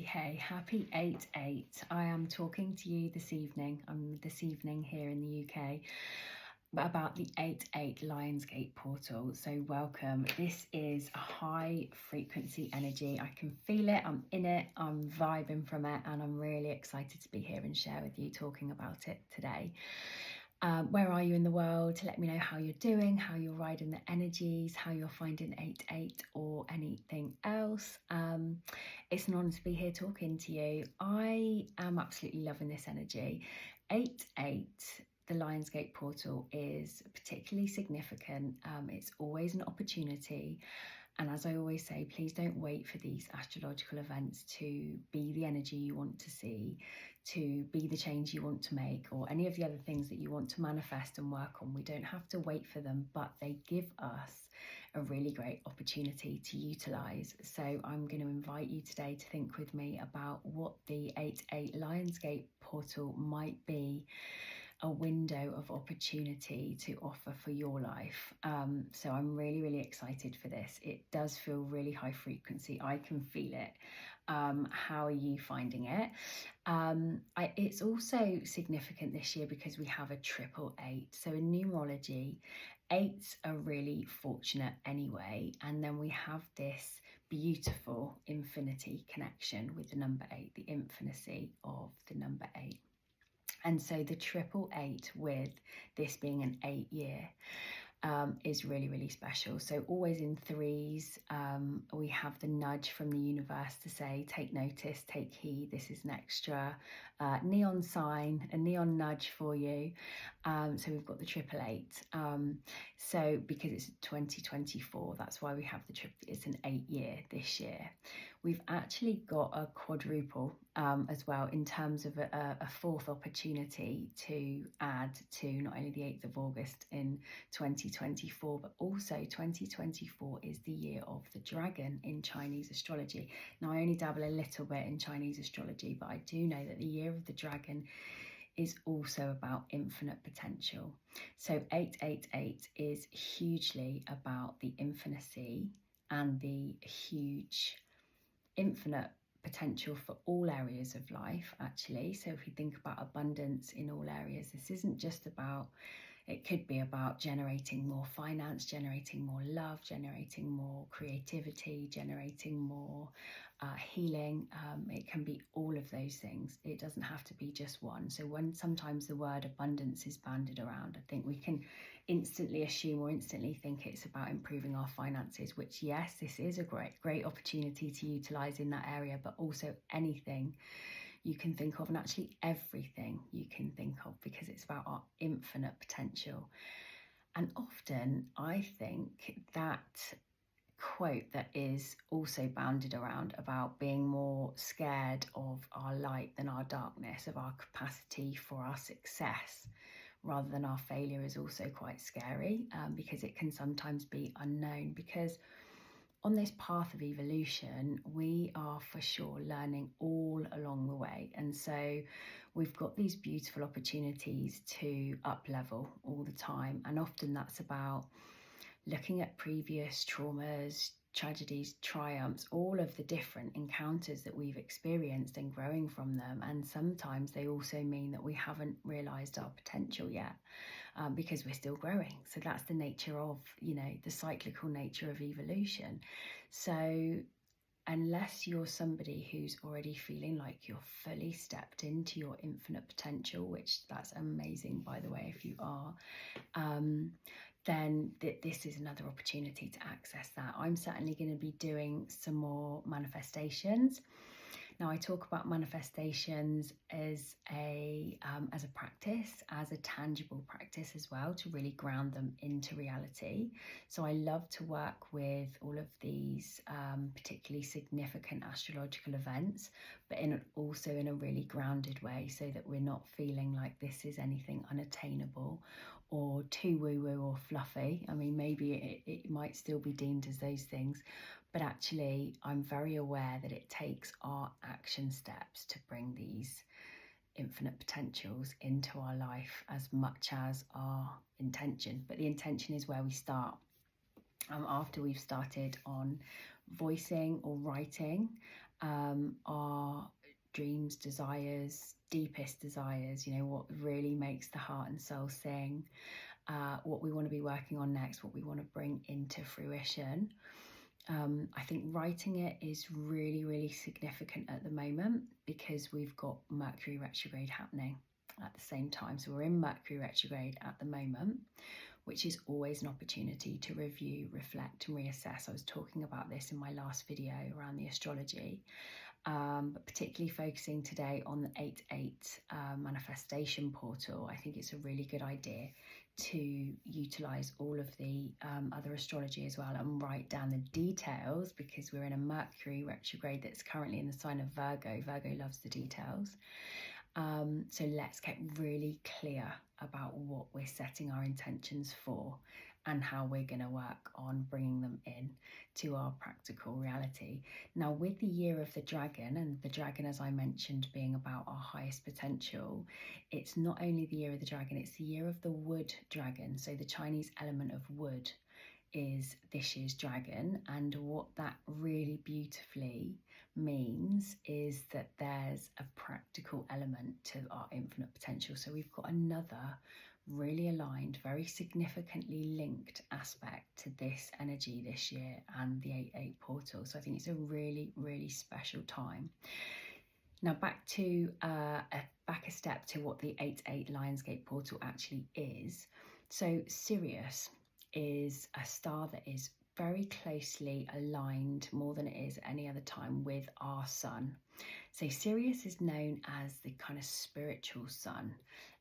Hey, happy 8/8. I am talking to you this evening. I'm this evening here in the UK about the 8/8 Lionsgate Portal. So welcome. This is a high frequency energy. I can feel it. I'm in it. I'm vibing from it, and I'm really excited to be here and share with you talking about it today. Where are you in the world? Let me know how you're doing, how you're riding the energies, how you're finding 8/8 or anything else. It's an honour to be here talking to you. I am absolutely loving this energy. 8/8, the Lionsgate Portal, is particularly significant. It's always an opportunity. And as I always say, please don't wait for these astrological events to be the energy you want to see, to be the change you want to make, or any of the other things that you want to manifest and work on. We don't have to wait for them, but they give us a really great opportunity to utilize. So I'm going to invite you today to think with me about what the 8/8 Lionsgate Portal might be a window of opportunity to offer for your life. So I'm really excited for this. It does feel really high frequency. I can feel it. How are you finding it? It's also significant this year because we have a 888. So in numerology, 8s are really fortunate anyway. And then we have this beautiful infinity connection with the number 8, the infinity of the number 8. And so the 888, with this being an 8-year, is really special. So always in 3s, we have the nudge from the universe to say, take notice, take heed. This is an extra neon sign, a neon nudge for you. So we've got the 888. So because it's 2024, that's why we have the it's an 8-year this year. We've actually got a quadruple as well, in terms of a fourth opportunity to add to not only the 8th of August in 2024, but also 2024 is the year of the dragon in Chinese astrology. Now, I only dabble a little bit in Chinese astrology, but I do know that the year of the dragon is also about infinite potential. So 888 is hugely about the infinity and the huge infinite potential for all areas of life, actually. So if we think about abundance in all areas, this isn't just about, it could be about generating more finance, generating more love, generating more creativity, generating more healing. It can be all of those things. It doesn't have to be just one. So when sometimes the word abundance is bandied around, I think we can instantly assume or instantly think it's about improving our finances, which, yes, this is a great opportunity to utilize in that area, but also anything you can think of, and actually everything you can think of, because it's about our infinite potential. And often I think that quote that is also bounded around about being more scared of our light than our darkness, of our capacity for our success rather than our failure, is also quite scary, because it can sometimes be unknown. Because on this path of evolution, we are for sure learning all along the way. And so we've got these beautiful opportunities to up level all the time. And often that's about looking at previous traumas, tragedies, triumphs, all of the different encounters that we've experienced and growing from them. And sometimes they also mean that we haven't realized our potential yet, because we're still growing. So that's the nature of, the cyclical nature of evolution. So unless you're somebody who's already feeling like you're fully stepped into your infinite potential, which that's amazing, by the way, if you are, then this is another opportunity to access that. I'm certainly going to be doing some more manifestations. Now, I talk about manifestations as a practice, as a tangible practice as well, to really ground them into reality. So I love to work with all of these particularly significant astrological events, but also in a really grounded way, so that we're not feeling like this is anything unattainable or too woo-woo or fluffy. I mean, maybe it might still be deemed as those things, but actually I'm very aware that it takes our action steps to bring these infinite potentials into our life as much as our intention. But the intention is where we start. After we've started on voicing or writing our dreams, desires, deepest desires, you know, what really makes the heart and soul sing, what we want to be working on next, what we want to bring into fruition. I think writing it is really, really significant at the moment because we've got Mercury retrograde happening at the same time. So we're in Mercury retrograde at the moment, which is always an opportunity to review, reflect and reassess. I was talking about this in my last video around the astrology, but particularly focusing today on the 8-8 manifestation portal. I think it's a really good idea to utilize all of the other astrology as well and write down the details, because we're in a Mercury retrograde that's currently in the sign of Virgo. Virgo loves the details. So let's get really clear about what we're setting our intentions for and how we're going to work on bringing them in to our practical reality. Now, with the year of the dragon, and the dragon, as I mentioned, being about our highest potential, it's not only the year of the dragon, it's the year of the wood dragon. So the Chinese element of wood is this year's dragon, and what that really beautifully means is that there's a practical element to our infinite potential. So we've got another really aligned, very significantly linked aspect to this energy this year and the 8-8 portal. So I think it's a really, really special time. Now back a step to what the 8-8 Lionsgate portal actually is. So Sirius is a star that is very closely aligned, more than it is at any other time, with our sun. So Sirius is known as the kind of spiritual sun.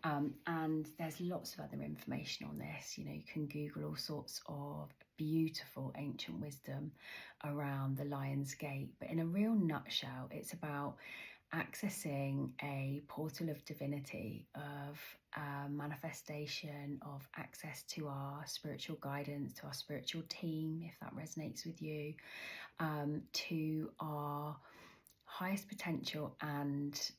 And there's lots of other information on this. You know, you can Google all sorts of beautiful ancient wisdom around the Lion's Gate. But in a real nutshell, it's about accessing a portal of divinity, of manifestation, of access to our spiritual guidance, to our spiritual team, if that resonates with you, to our highest potential and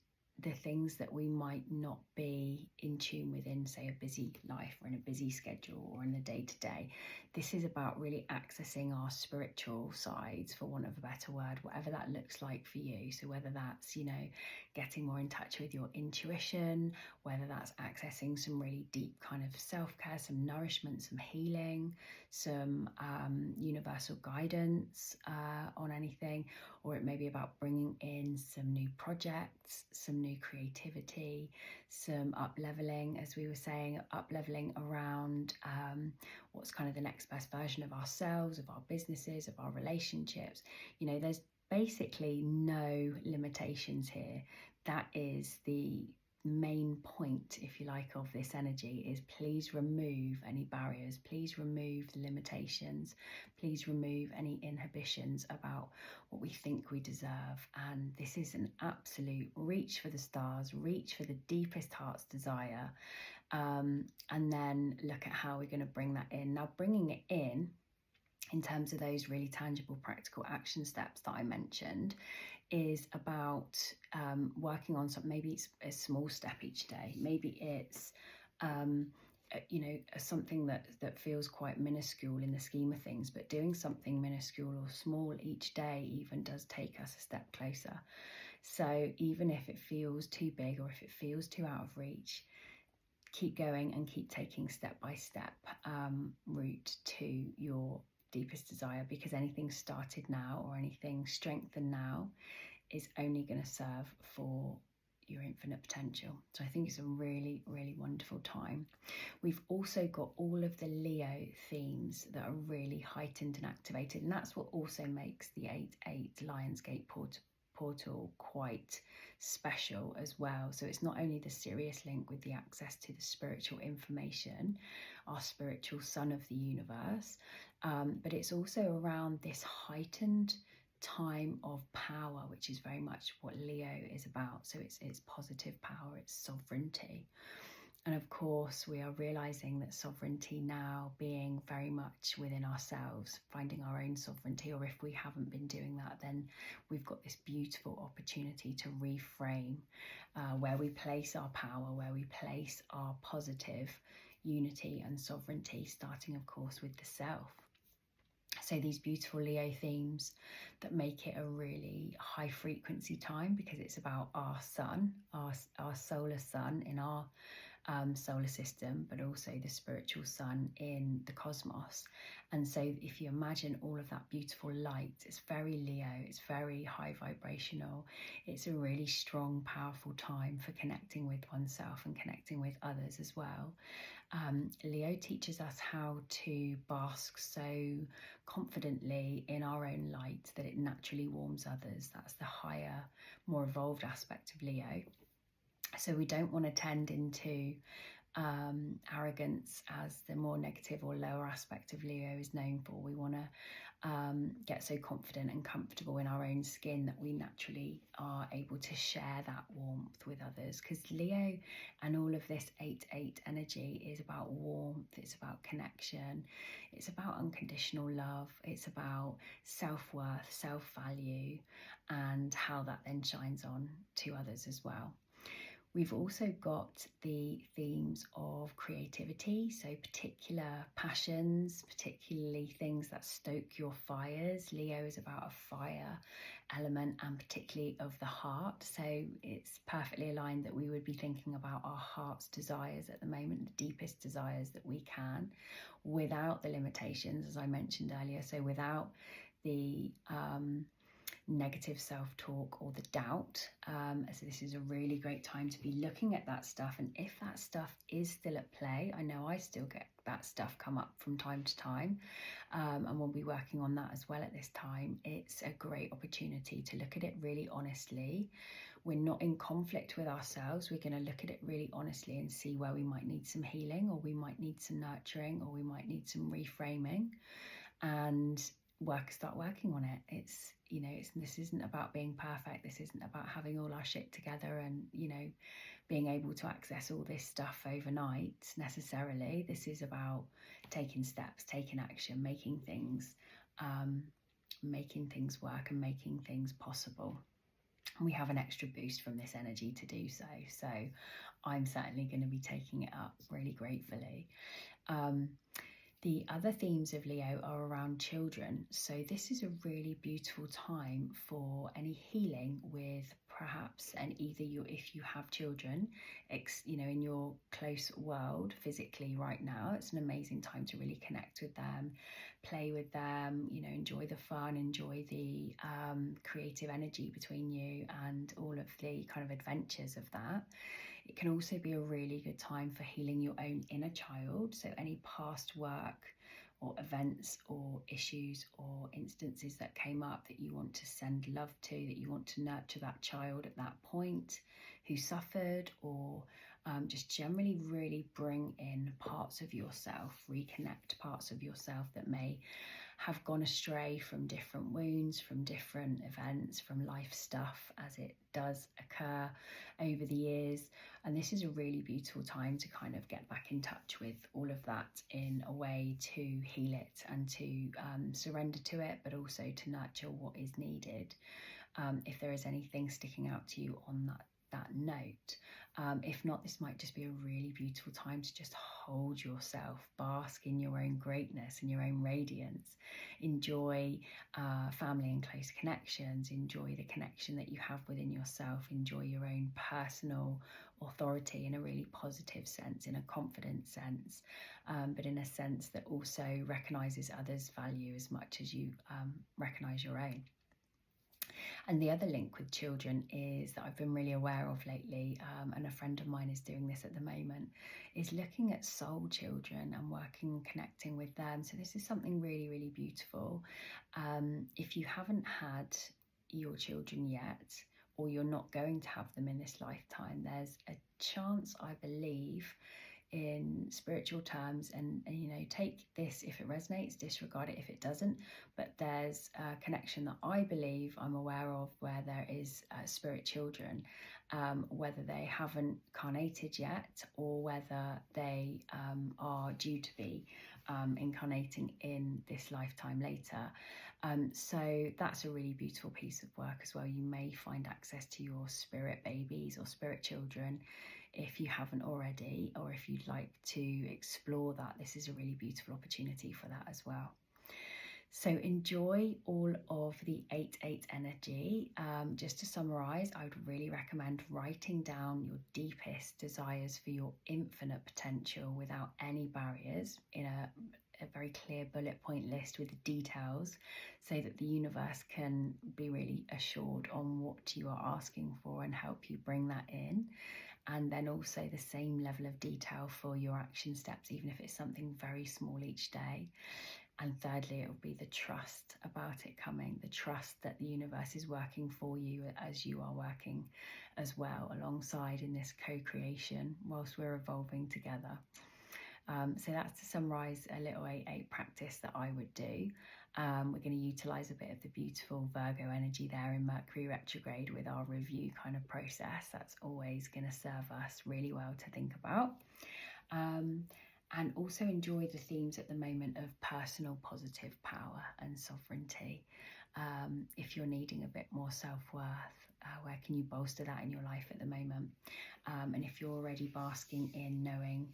the things that we might not be in tune with in, say, a busy life or in a busy schedule or in the day-to-day. This is about really accessing our spiritual sides, for want of a better word, whatever that looks like for you. So whether that's, you know, getting more in touch with your intuition, whether that's accessing some really deep kind of self-care, some nourishment, some healing, some universal guidance on anything, or it may be about bringing in some new projects, some new creativity, some up-leveling, as we were saying, up-leveling around what's kind of the next best version of ourselves, of our businesses, of our relationships. You know, there's basically no limitations here. That is the main point, if you like, of this energy, is please remove any barriers, please remove the limitations, please remove any inhibitions about what we think we deserve. And this is an absolute reach for the stars, reach for the deepest heart's desire, and then look at how we're going to bring that in. Now, bringing it in terms of those really tangible practical action steps that I mentioned, is about working on something. Maybe it's a small step each day, maybe it's you know, something that feels quite minuscule in the scheme of things, but doing something minuscule or small each day even does take us a step closer. So even if it feels too big or if it feels too out of reach, keep going and keep taking step by step route to your deepest desire, because anything started now or anything strengthened now is only going to serve for your infinite potential. So I think it's a really, really wonderful time. We've also got all of the Leo themes that are really heightened and activated, and that's what also makes the 8-8 Lionsgate portal quite special as well. So it's not only the Sirius link with the access to the spiritual information, our spiritual sun of the universe, but it's also around this heightened time of power, which is very much what Leo is about. So it's positive power, it's sovereignty. And of course, we are realizing that sovereignty now being very much within ourselves, finding our own sovereignty, or if we haven't been doing that, then we've got this beautiful opportunity to reframe where we place our power, where we place our positive unity and sovereignty, starting, of course, with the self. So these beautiful Leo themes that make it a really high frequency time, because it's about our sun, our solar sun in our solar system, but also the spiritual sun in the cosmos. And so if you imagine all of that beautiful light, it's very Leo, it's very high vibrational. It's a really strong, powerful time for connecting with oneself and connecting with others as well. Leo teaches us how to bask so confidently in our own light that it naturally warms others. That's the higher, more evolved aspect of Leo. So we don't want to tend into arrogance, as the more negative or lower aspect of Leo is known for. We want to get so confident and comfortable in our own skin that we naturally are able to share that warmth with others, because Leo and all of this 8-8 energy is about warmth, it's about connection, it's about unconditional love, it's about self-worth, self-value, and how that then shines on to others as well. We've also got the themes of creativity, so particular passions, particularly things that stoke your fires. Leo is about a fire element, and particularly of the heart. So it's perfectly aligned that we would be thinking about our heart's desires at the moment, the deepest desires that we can, without the limitations, as I mentioned earlier. So without the negative self-talk or the doubt. So this is a really great time to be looking at that stuff, and if that stuff is still at play, I know I still get that stuff come up from time to time, and we'll be working on that as well at this time. It's a great opportunity to look at it really honestly. We're not in conflict with ourselves. We're going to look at it really honestly and see where we might need some healing, or we might need some nurturing, or we might need some reframing, and start working on it. It's, you know, this isn't about being perfect. This isn't about having all our shit together and, you know, being able to access all this stuff overnight necessarily. This is about taking steps, taking action, making things work and making things possible. We have an extra boost from this energy to do so. So I'm certainly going to be taking it up really gratefully. The other themes of Leo are around children. So this is a really beautiful time for any healing with perhaps, and either if you have children, you know, in your close world physically right now, it's an amazing time to really connect with them, play with them, you know, enjoy the fun, enjoy the creative energy between you and all of the kind of adventures of that. It can also be a really good time for healing your own inner child. So any past work or events or issues or instances that came up that you want to send love to, that you want to nurture that child at that point who suffered, or just generally really bring in parts of yourself, reconnect parts of yourself that may have gone astray from different wounds, from different events, from life stuff as it does occur over the years. And this is a really beautiful time to kind of get back in touch with all of that in a way to heal it and to surrender to it, but also to nurture what is needed. If there is anything sticking out to you on that note. If not, this might just be a really beautiful time to just hold yourself, bask in your own greatness and your own radiance, enjoy family and close connections, enjoy the connection that you have within yourself, enjoy your own personal authority in a really positive sense, in a confident sense, but in a sense that also recognises others' value as much as you recognise your own. And the other link with children is that I've been really aware of lately, and a friend of mine is doing this at the moment, is looking at soul children and working and connecting with them. So this is something really, really beautiful. If you haven't had your children yet, or you're not going to have them in this lifetime, there's a chance, I believe, in spiritual terms, and you know, take this if it resonates, disregard it if it doesn't, but there's a connection that I believe, I'm aware of, where there is spirit children, whether they haven't carnated yet or whether they are due to be incarnating in this lifetime later. So that's a really beautiful piece of work as well. You may find access to your spirit babies or spirit children if you haven't already, or if you'd like to explore that. This is a really beautiful opportunity for that as well. So enjoy all of the 8-8 energy. Just to summarize, I would really recommend writing down your deepest desires for your infinite potential without any barriers in a very clear bullet point list with the details, so that the universe can be really assured on what you are asking for and help you bring that in. And then also the same level of detail for your action steps, even if it's something very small each day. And thirdly, it will be the trust about it coming, the trust that the universe is working for you as you are working as well alongside in this co-creation whilst we're evolving together. So that's to summarise a little 8-8 practice that I would do. We're going to utilise a bit of the beautiful Virgo energy there in Mercury retrograde with our review kind of process. That's always going to serve us really well to think about. And also enjoy the themes at the moment of personal positive power and sovereignty. If you're needing a bit more self-worth, where can you bolster that in your life at the moment? And if you're already basking in knowing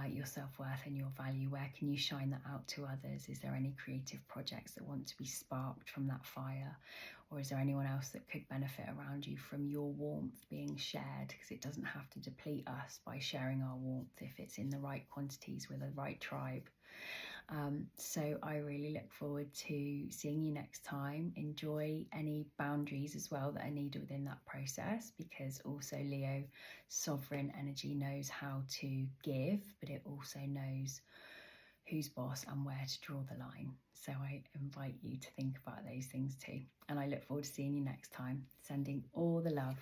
your self-worth and your value, where can you shine that out to others? Is there any creative projects that want to be sparked from that fire? Or is there anyone else that could benefit around you from your warmth being shared? Because it doesn't have to deplete us by sharing our warmth if it's in the right quantities with the right tribe. So I really look forward to seeing you next time. Enjoy any boundaries as well that are needed within that process, because also Leo sovereign energy knows how to give, but it also knows who's boss and where to draw the line. So I invite you to think about those things too. And I look forward to seeing you next time. Sending all the love.